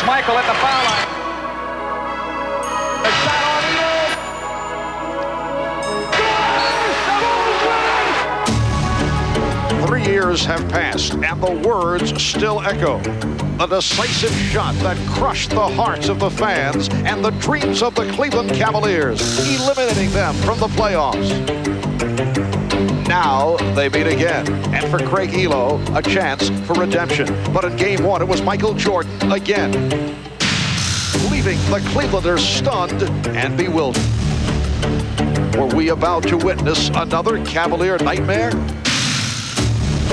Here's Michael at the foul line. A shot on the 3 years have passed, and the words still echo. A decisive shot that crushed the hearts of the fans and the dreams of the Cleveland Cavaliers, eliminating them from the playoffs. Now they meet again, and for Craig Elo, a chance for redemption. But in Game 1, it was Michael Jordan again, leaving the Clevelanders stunned and bewildered. Were we about to witness another Cavalier nightmare?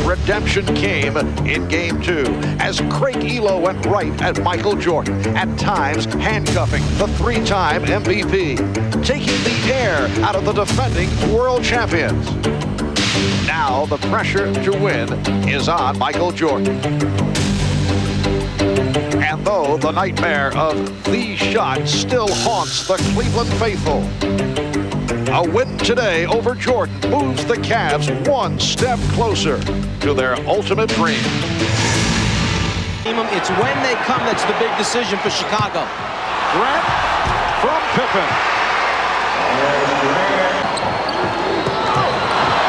Redemption came in Game 2 as Craig Elo went right at Michael Jordan, at times handcuffing the three-time MVP, taking the air out of the defending world champions. Now the pressure to win is on Michael Jordan. And though the nightmare of the shot still haunts the Cleveland faithful, a win today over Jordan moves the Cavs one step closer to their ultimate dream. It's when they come that's the big decision for Chicago. Grant from Pippen.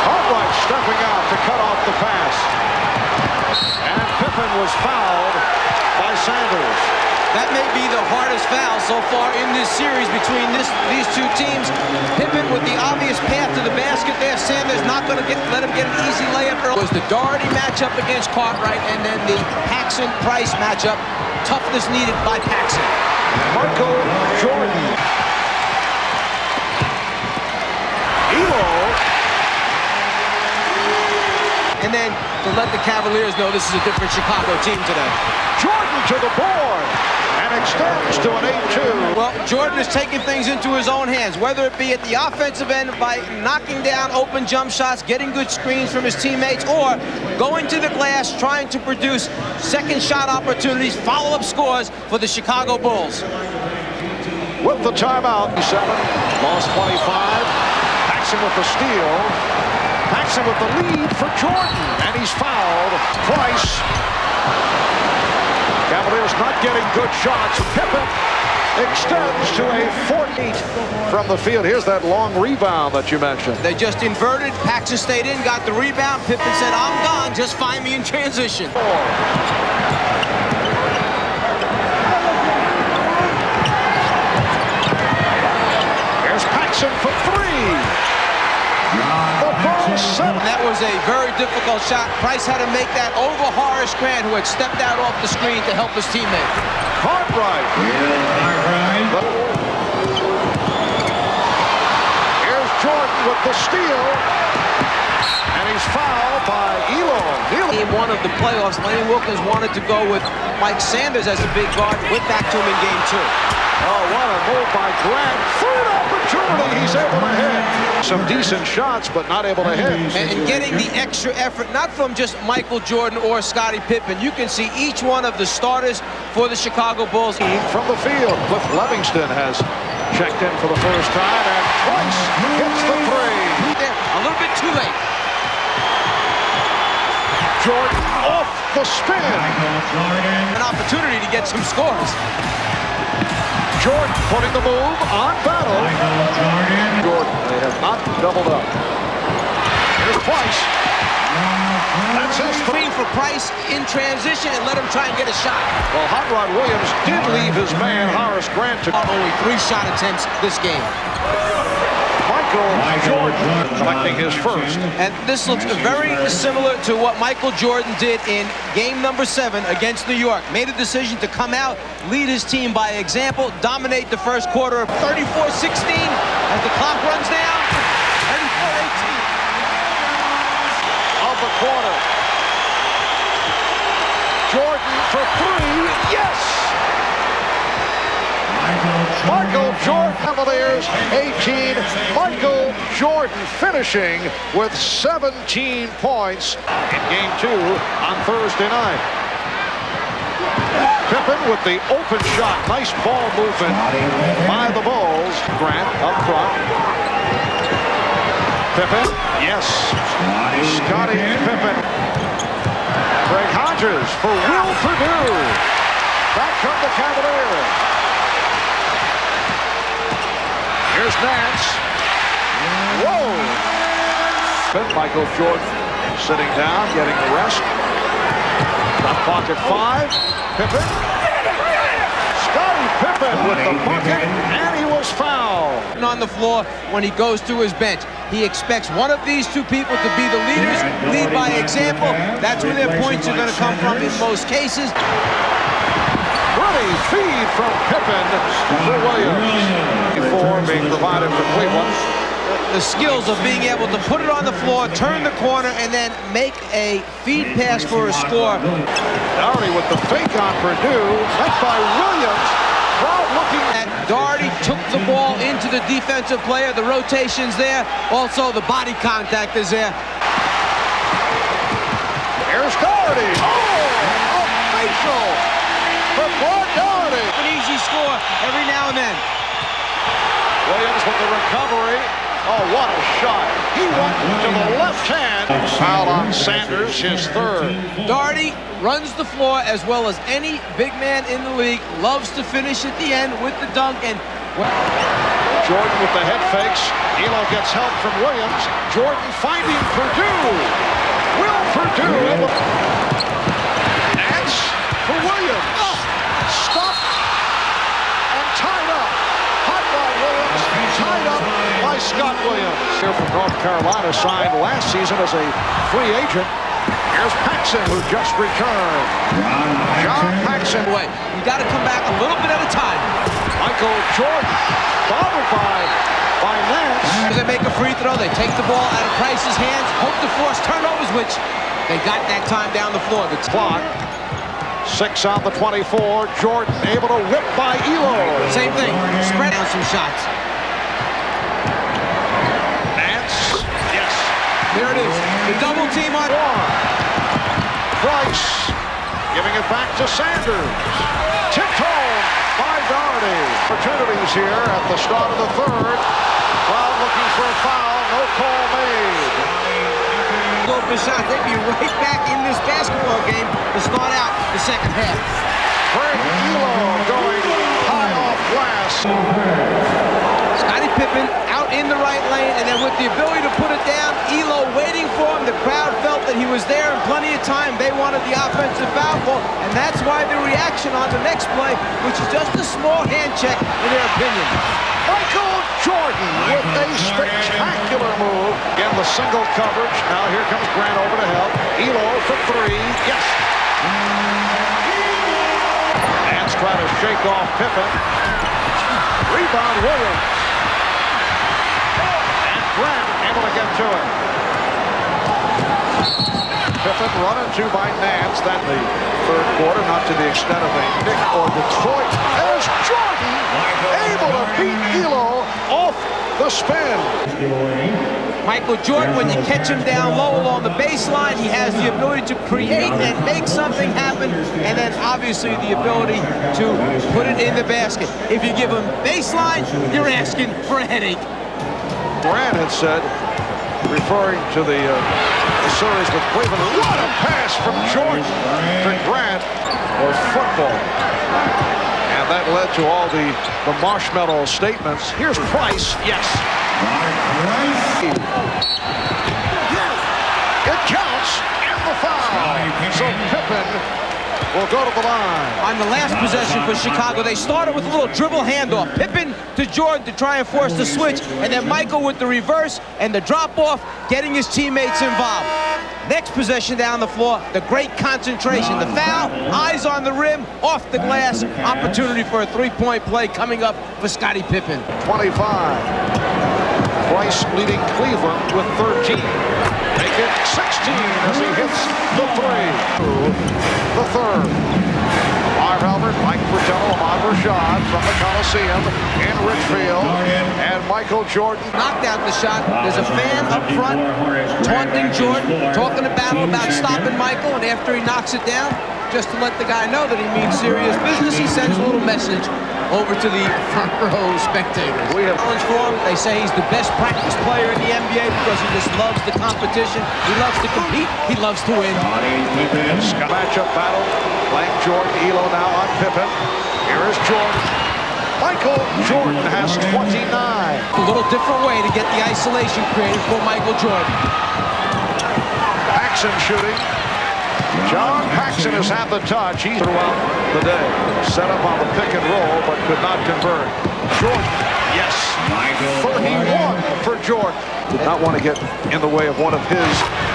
Cartwright stepping out to cut off the pass. And Pippen was fouled by Sanders. That may be the hardest foul so far in this series between these two teams. Pippen with the obvious path to the basket there. Sanders not going to let him get an easy layup. It was the Doherty matchup against Cartwright, and then the Paxson-Price matchup. Toughness needed by Paxson. Michael Jordan. Elo. And then to let the Cavaliers know this is a different Chicago team today. Jordan to the board and extends to an 8-2. Well, Jordan is taking things into his own hands, whether it be at the offensive end by knocking down open jump shots, getting good screens from his teammates, or going to the glass, trying to produce second shot opportunities, follow-up scores for the Chicago Bulls. With the timeout, 7, lost 25. Paxson with the steal. Paxson with the lead for Jordan, and he's fouled. Price. Cavaliers not getting good shots. Pippen extends to a 48 from the field. Here's that long rebound that you mentioned. They just inverted. Paxson stayed in, got the rebound. Pippen said, I'm gone. Just find me in transition. Here's Paxson for 3. That was a very difficult shot. Price had to make that over Horace Grant, who had stepped out off the screen to help his teammate. Cartwright. Here's Jordan with the steal. And he's fouled by Elo. Game 1 of the playoffs, Lenny Wilkins wanted to go with Mike Sanders as a big guard. Went back to him in Game 2. Oh, what a move by Grant. Third opportunity, he's able to hit. Some decent shots, but not able to hit. And getting the extra effort, not from just Michael Jordan or Scottie Pippen. You can see each one of the starters for the Chicago Bulls. From the field, Cliff Levingston has checked in for the first time, and Price hits the 3. A little bit too late. Jordan off the spin. An opportunity to get some scores. Jordan putting the move on Battle. Jordan, they have not doubled up. Here's Price. That's his screen for Price in transition and let him try and get a shot. Well, Hot Rod Williams did leave his man Horace Grant to only 3 shot attempts this game. Michael Jordan collecting his first. And this looks very similar to what Michael Jordan did in game number 7 against New York. Made a decision to come out, lead his team by example, dominate the first quarter of 34-16 as the clock runs down. 34-18 of the quarter. Jordan for 3. Yes! Michael Jordan, Cavaliers 18. Michael Jordan finishing with 17 points in Game 2 on Thursday night. Pippen with the open shot. Nice ball movement by the Bulls. Grant up front. Pippen, yes. Scottie Pippen. Greg Hodges for Will Perdue. Back from the Cavaliers. Nance. Whoa! Michael Jordan sitting down, getting the rest. Shot clock at 5. Pippen. Scottie Pippen with the bucket, and he was fouled. On the floor when he goes to his bench. He expects one of these two people to be the leaders, lead by example. That's where their points are going to come from in most cases. Pretty feed from Pippen to Williams. Before being provided for Cleveland. The skills of being able to put it on the floor, turn the corner, and then make a feed pass for a score. Doherty with the fake on Purdue, met by Williams. Crowd looking at Doherty, took the ball into the defensive player. The rotation's there. Also, the body contact is there. Here's Doherty. Oh, a facial for Mark Doherty. An easy score every now and then. Williams with the recovery. Oh, what a shot. He went to the left hand. Foul on Sanders, his third. Doherty runs the floor as well as any big man in the league. Loves to finish at the end with the dunk. And Jordan with the head fakes. Elo gets help from Williams. Jordan finding Purdue. Will Purdue. Nance for Williams. Stopped and tied up. Hot by Williams. Tied up by Scott Williams. Here from North Carolina, signed last season as a free agent. Here's Paxson, who just returned. John Paxson. Wait, you got to come back a little bit at a time. Michael Jordan, bobbled by Nance. They make a free throw. They take the ball out of Price's hands. Hope to force turnovers, which they got that time down the floor. The clock. 6 on the 24. Jordan able to whip by Elo. Same thing. Spread out some shots. Nance. Yes. There it is. The double team on. Price giving it back to Sanders. Tipped home by Doherty. Opportunities here at the start of the third. Crowd looking for a foul. No call made. Open shot. They'd be right back in this basketball game to start out the second half. Craig Elo going high off glass. Scottie Pippen out in the right lane, and then with the ability to put it down, Elo waiting for him. The crowd felt that he was there in plenty of time. They wanted the offensive foul call, and that's why the reaction on the next play, which is just a small hand check in their opinion. Michael Jordan with a spectacular move. Again, the single coverage. Now here comes Grant over to help. Elo for 3. Yes. Nance trying to shake off Pippen. Rebound Williams. And Grant able to get to it. Pippen run into by Nance. Then the third quarter, not to the extent of a Nick or Detroit. There's Jordan able to beat Elo off the spin. Michael Jordan, when you catch him down low along the baseline, he has the ability to create and make something happen, and then obviously the ability to put it in the basket. If you give him baseline, you're asking for a headache. Grant had said, referring to the series with Cleveland, what a pass from Jordan to Grant was football. And that led to all the marshmallow statements. Here's Price. Yes. It counts and the foul. So Pippen will go to the line. On the last possession for Chicago, they started with a little dribble handoff. Pippen to Jordan to try and force the switch, and then Michael with the reverse and the drop-off, getting his teammates involved. Next possession down the floor, the great concentration. The foul, eyes on the rim, off the glass. Opportunity for a three-point play coming up for Scottie Pippen. 25. Price leading Cleveland with 13. Make it 16 as he hits the 3. The third. Marv Albert, Mike Fratello, Ahmad Rashad from the Coliseum in Richfield. And Michael Jordan knocked out the shot. There's a fan up front taunting Jordan, talking about stopping Michael, and after he knocks it down, just to let the guy know that he means serious business, he sends a little message over to the front row spectators. We have challenge for him. They say he's the best practice player in the NBA because he just loves the competition. He loves to compete. He loves to win. Matchup battle. Playing Jordan. Elo now on Pippen. Here is Jordan. Michael Jordan has 29. A little different way to get the isolation created for Michael Jordan. Paxson shooting. John Paxson has had the touch. He's throughout the day. Set up on the pick and roll, but could not convert. Jordan, yes. 31 for Jordan. Did not want to get in the way of one of his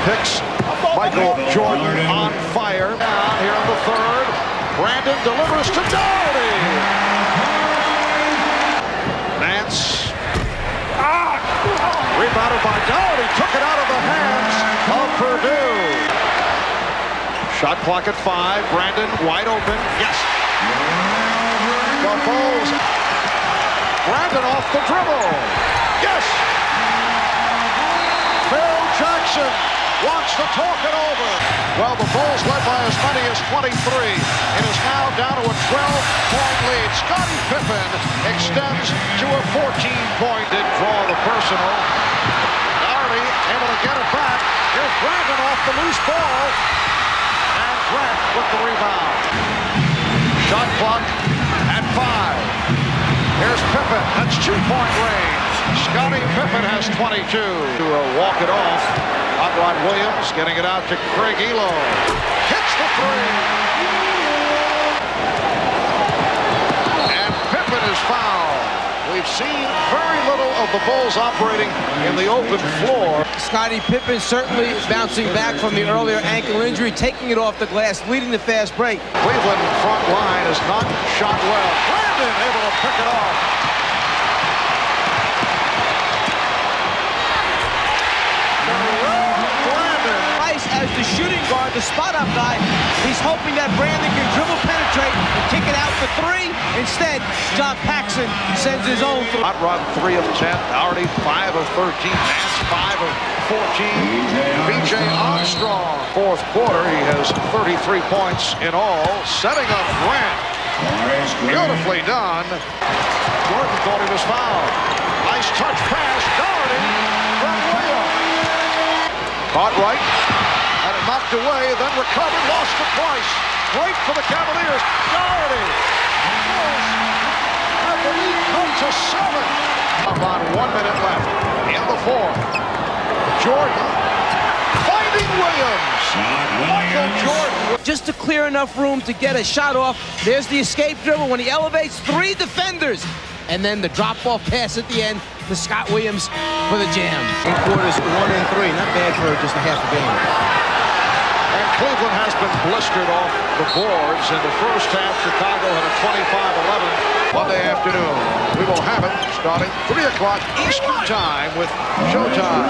picks. Michael Jordan on fire. Now here in the third. Brandon delivers to Doherty. Nance. Rebounded by Doherty. Took it out of the hands of Purdue. Shot clock at 5. Brandon wide open. Yes. The Bulls. Brandon off the dribble. Yes. Phil Jackson wants to talk it over. Well, the Bulls led by as many as 23. It is now down to a 12-point lead. Scottie Pippen extends to a 14-point. Did draw the personal. Doherty able to get it back. Here's Brandon off the loose ball. And Grant with the rebound. Shot clock at 5. Here's Pippen. That's 2-point range. Scottie Pippen has 22 to walk it off. Hot Rod Williams getting it out to Craig Elo. Hits the three. And Pippen is fouled. We've seen very little of the Bulls operating in the open floor. Scottie Pippen certainly bouncing back from the earlier ankle injury, taking it off the glass, leading the fast break. Cleveland front line is not shot well. Brandon able to pick it off. As the shooting guard, the spot-up guy, he's hoping that Brandon can dribble penetrate and kick it out for 3. Instead, John Paxson sends his own. Hot Rod 3 of 10, Doherty 5 of 13, Nance 5 of 14. B.J. Armstrong, fourth quarter, he has 33 points in all, setting up Grant. Beautifully done. Jordan thought he was fouled. Nice touch pass, Doherty from Williams. Caught right. Had it knocked away, then recovered, lost it twice. Great for the Cavaliers. Doherty. I believe come to 7. About 1 minute left in the fourth. Jordan finding Williams. Michael Jordan. Just to clear enough room to get a shot off. There's the escape dribble when he elevates 3 defenders. And then the drop-off pass at the end to Scott Williams for the jam. In quarters 1 and 3, not bad for just a half a game. And Cleveland has been blistered off the boards. In the first half, Chicago had a 25-11 Monday afternoon. We will have it starting 3 o'clock Eastern time with Showtime.